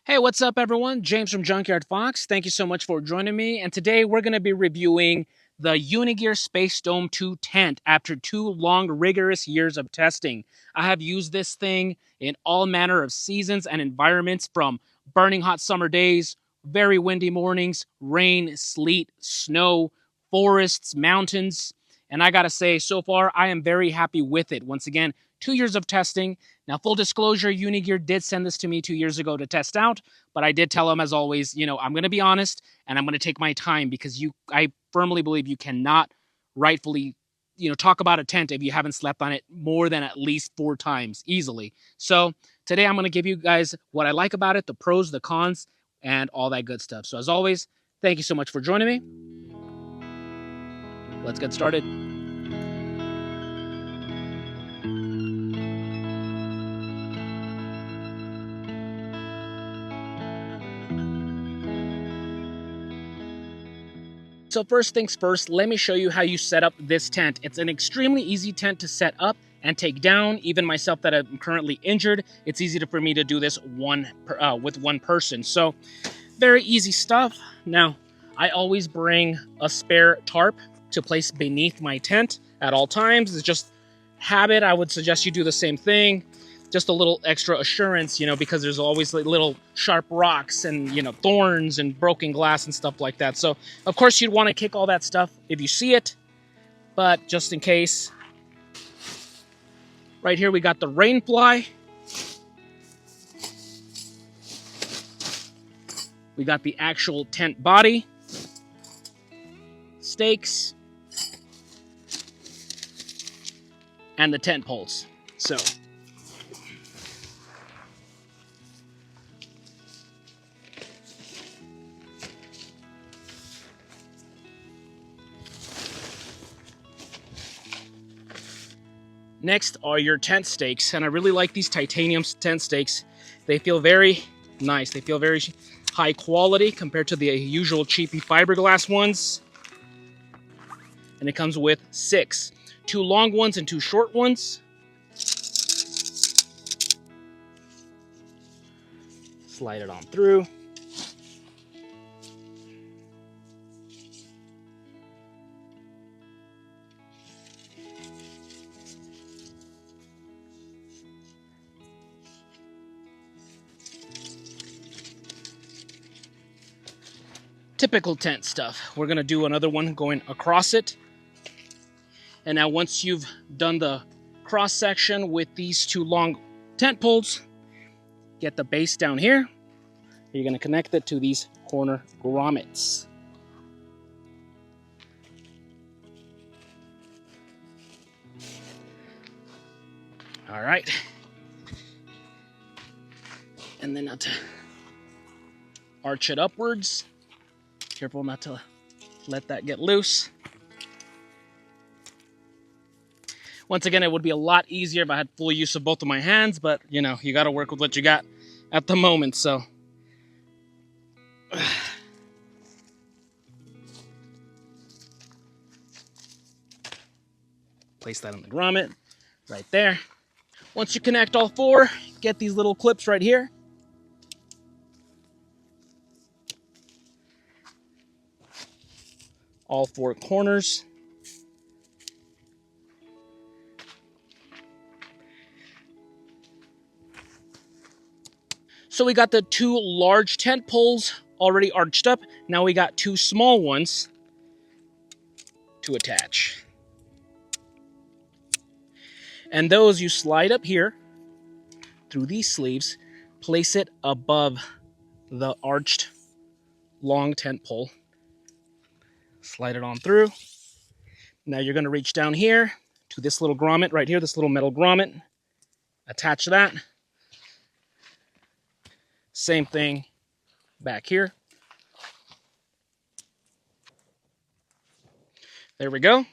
Hey, what's up, everyone? James from Junkyard Fox. Thank you so much for joining me. And today we're going to be reviewing the Unigear Space Dome 2 tent after 2 long, rigorous years of testing. I have used this thing in all manner of seasons and environments, from burning hot summer days, very windy mornings, rain, sleet, snow, forests, mountains. And I got to say, so far, I am very happy with it. Once again, 2 years of testing. Now, full disclosure, Unigear did send this to me 2 years ago to test out, but I did tell them, as always, I'm going to be honest and I'm going to take my time, because I firmly believe you cannot rightfully, talk about a tent if you haven't slept on it more than at least 4 times easily. So today I'm going to give you guys what I like about it, the pros, the cons, and all that good stuff. So as always, thank you so much for joining me. Let's get started. So first things first, let me show you how you set up this tent. It's an extremely easy tent to set up and take down. Even myself, that I'm currently injured, it's easy for me to do this with one person. So very easy stuff. Now, I always bring a spare tarp to place beneath my tent at all times. It's just habit. I would suggest you do the same thing. Just a little extra assurance, because there's always little sharp rocks and, thorns and broken glass and stuff like that. So, of course, you'd want to kick all that stuff if you see it. But just in case, right here we got the rain fly. We got the actual tent body, stakes, and the tent poles. So next are your tent stakes, and I really like these titanium tent stakes. They feel very nice. They feel very high quality compared to the usual cheapy fiberglass ones. And it comes with 6. 2 long ones and 2 short ones. Slide it on through. Typical tent stuff. We're going to do another one going across it. And now once you've done the cross section with these 2 long tent poles, get the base down here. You're going to connect it to these corner grommets. All right. And then now to arch it upwards. Careful not to let that get loose. Once again, it would be a lot easier if I had full use of both of my hands, but you got to work with what you got at the moment. So place that on the grommet right there. Once you connect all 4, get these little clips right here. All 4 corners. So we got the 2 large tent poles already arched up. Now we got 2 small ones to attach. And those you slide up here through these sleeves, place it above the arched long tent pole. Slide it on through. Now you're going to reach down here to this little grommet right here, this little metal grommet. Attach that. Same thing back here. There we go.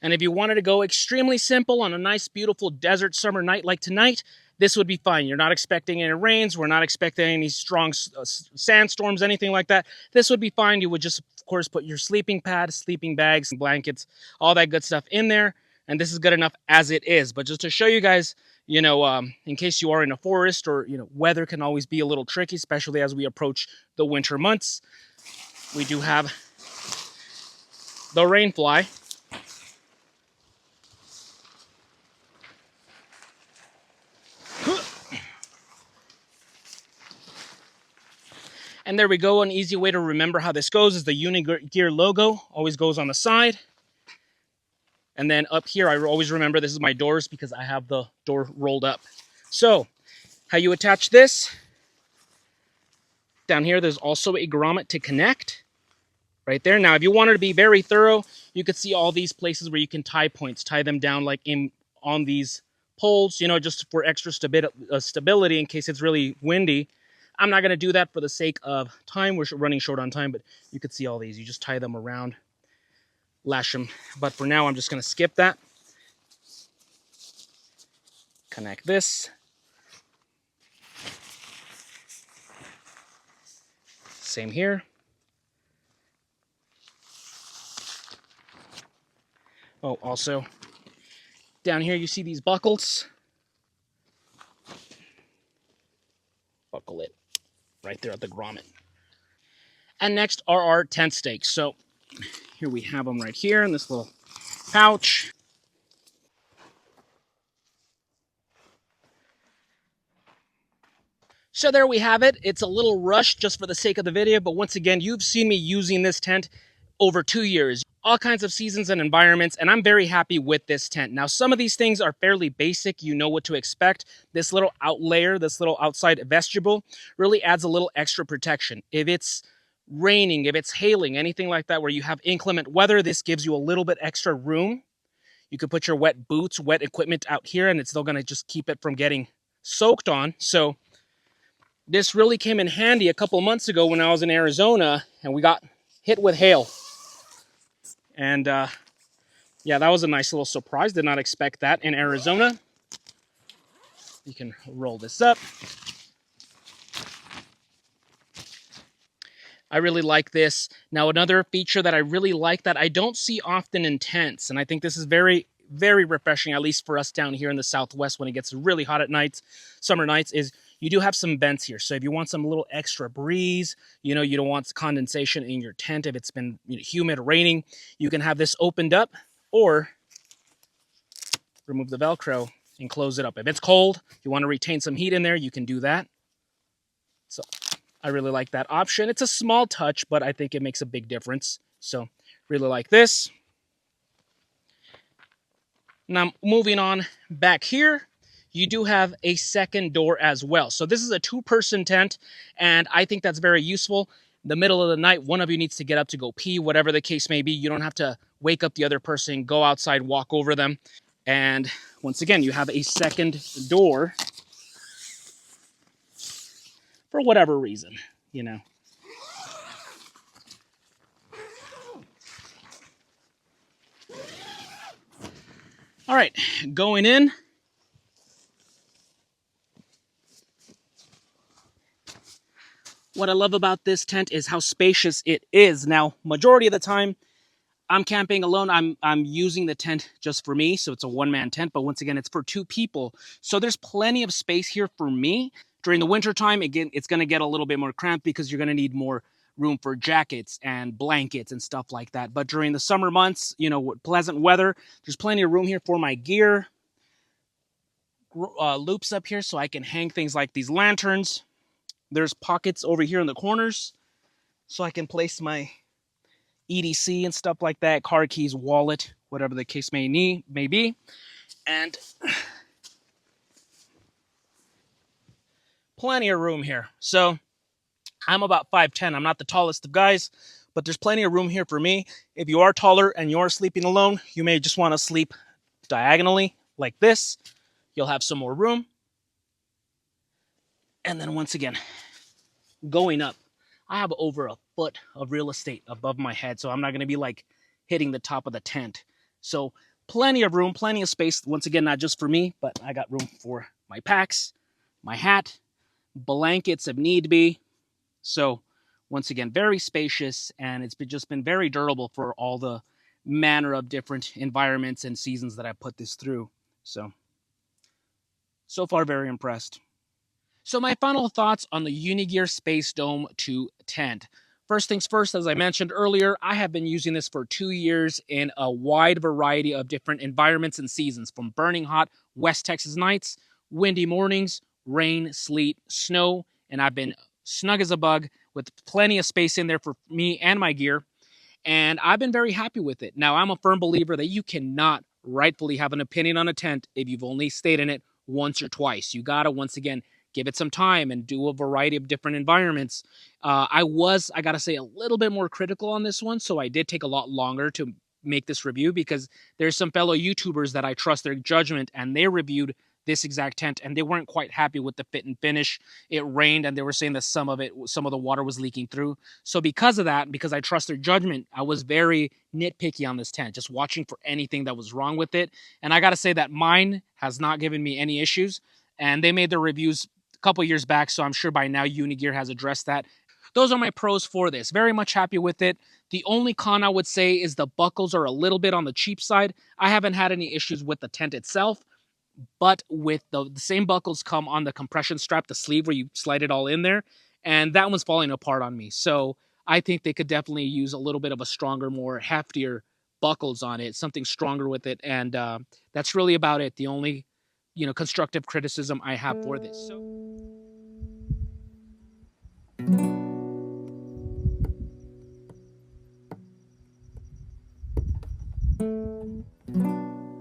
And if you wanted to go extremely simple on a nice, beautiful desert summer night like tonight, this would be fine. You're not expecting any rains. We're not expecting any strong sandstorms, anything like that. This would be fine. You would just, of course, put your sleeping pad, sleeping bags, blankets, all that good stuff in there. And this is good enough as it is. But just to show you guys, in case you are in a forest, or weather can always be a little tricky, especially as we approach the winter months. We do have the rainfly. And there we go. An easy way to remember how this goes is the Unigear logo always goes on the side. And then up here, I always remember this is my doors because I have the door rolled up. So, how you attach this? Down here, there's also a grommet to connect. Right there. Now, if you wanted to be very thorough, you could see all these places where you can tie points, tie them down like on these poles, just for extra stability in case it's really windy. I'm not going to do that for the sake of time. We're running short on time, but you could see all these. You just tie them around, lash them. But for now, I'm just going to skip that. Connect this. Same here. Oh, also, down here you see these buckles. Buckle it right there at the grommet. And next are our tent stakes. So here we have them right here in this little pouch. So there we have it. It's a little rushed just for the sake of the video, but once again, you've seen me using this tent over 2 years. All kinds of seasons and environments, and I'm very happy with this tent. Now, some of these things are fairly basic. You know what to expect. This little out layer, this little outside vestibule, really adds a little extra protection. If it's raining, if it's hailing, anything like that where you have inclement weather, this gives you a little bit extra room. You could put your wet boots, wet equipment out here, and it's still going to just keep it from getting soaked on. So this really came in handy a couple months ago when I was in Arizona, and we got hit with hail. And yeah, that was a nice little surprise. Did not expect that in Arizona. You can roll this up. I really like this. Now, another feature that I really like that I don't see often in tents, and I think this is very, very refreshing, at least for us down here in the Southwest when it gets really hot at nights, summer nights, is you do have some vents here. So if you want some little extra breeze, you don't want condensation in your tent if it's been humid, raining, you can have this opened up or remove the Velcro and close it up. If it's cold, you want to retain some heat in there, you can do that. So I really like that option. It's a small touch, but I think it makes a big difference. So really like this. Now moving on back here, you do have a second door as well. So this is a 2-person tent, and I think that's very useful. In the middle of the night, one of you needs to get up to go pee, whatever the case may be. You don't have to wake up the other person, go outside, walk over them. And once again, you have a second door for whatever reason, All right, going in. What I love about this tent is how spacious it is. Now, majority of the time, I'm camping alone. I'm using the tent just for me, so it's a one-man tent, but once again, it's for 2 people. So there's plenty of space here for me. During the winter time, again, it's going to get a little bit more cramped because you're going to need more room for jackets and blankets and stuff like that. But during the summer months, with pleasant weather, there's plenty of room here for my gear. Loops up here so I can hang things like these lanterns. There's pockets over here in the corners so I can place my EDC and stuff like that, car keys, wallet, whatever the case may be. And plenty of room here. So I'm about 5'10". I'm not the tallest of guys, but there's plenty of room here for me. If you are taller and you're sleeping alone, you may just want to sleep diagonally like this. You'll have some more room. And then once again, going up, I have over a foot of real estate above my head, so I'm not going to be like hitting the top of the tent. So plenty of room, plenty of space. Once again, not just for me, but I got room for my packs, my hat, blankets if need be. So once again, very spacious, and it's just been very durable for all the manner of different environments and seasons that I put this through. So So far, very impressed. So my final thoughts on the Unigear Space Dome 2 tent. First things first, as I mentioned earlier, I have been using this for 2 years in a wide variety of different environments and seasons, from burning hot West Texas nights, windy mornings, rain, sleet, snow, and I've been snug as a bug with plenty of space in there for me and my gear, and I've been very happy with it. Now, I'm a firm believer that you cannot rightfully have an opinion on a tent if you've only stayed in it once or twice. You gotta, once again, give it some time and do a variety of different environments. I gotta say, a little bit more critical on this one, so I did take a lot longer to make this review because there's some fellow YouTubers that I trust their judgment, and they reviewed this exact tent and they weren't quite happy with the fit and finish. It rained and they were saying that some of the water was leaking through. So because of that, because I trust their judgment, I was very nitpicky on this tent, just watching for anything that was wrong with it. And I got to say that mine has not given me any issues. And they made their reviews a couple years back, so I'm sure by now Unigear has addressed that. Those are my pros for this. Very much happy with it. The only con I would say is the buckles are a little bit on the cheap side. I haven't had any issues with the tent itself, but with the same buckles come on the compression strap, the sleeve where you slide it all in there, and that one's falling apart on me. So I think they could definitely use a little bit of a stronger, more heftier buckles on it, something stronger with it, and that's really about it. The only, constructive criticism I have for this.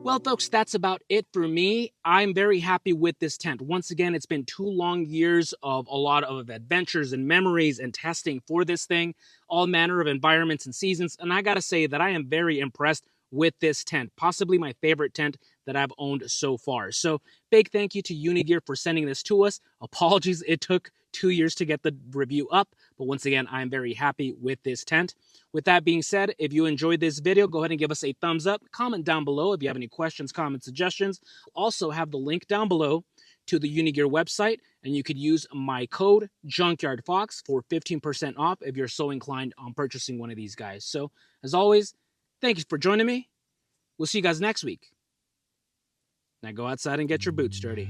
Well, folks, that's about it for me. I'm very happy with this tent. Once again, it's been 2 long years of a lot of adventures and memories and testing for this thing, all manner of environments and seasons. And I got to say that I am very impressed with this tent, possibly my favorite tent that I've owned so far. So big thank you to Unigear for sending this to us. Apologies, it took 2 years to get the review up, but once again, I'm very happy with this tent. With that being said, if you enjoyed this video, go ahead and give us a thumbs up. Comment down below if you have any questions, comments, suggestions. Also have the link down below to the Unigear website, and you could use my code JunkyardFox for 15% off if you're so inclined on purchasing one of these guys. So, as always, thank you for joining me. We'll see you guys next week. Now go outside and get your boots dirty.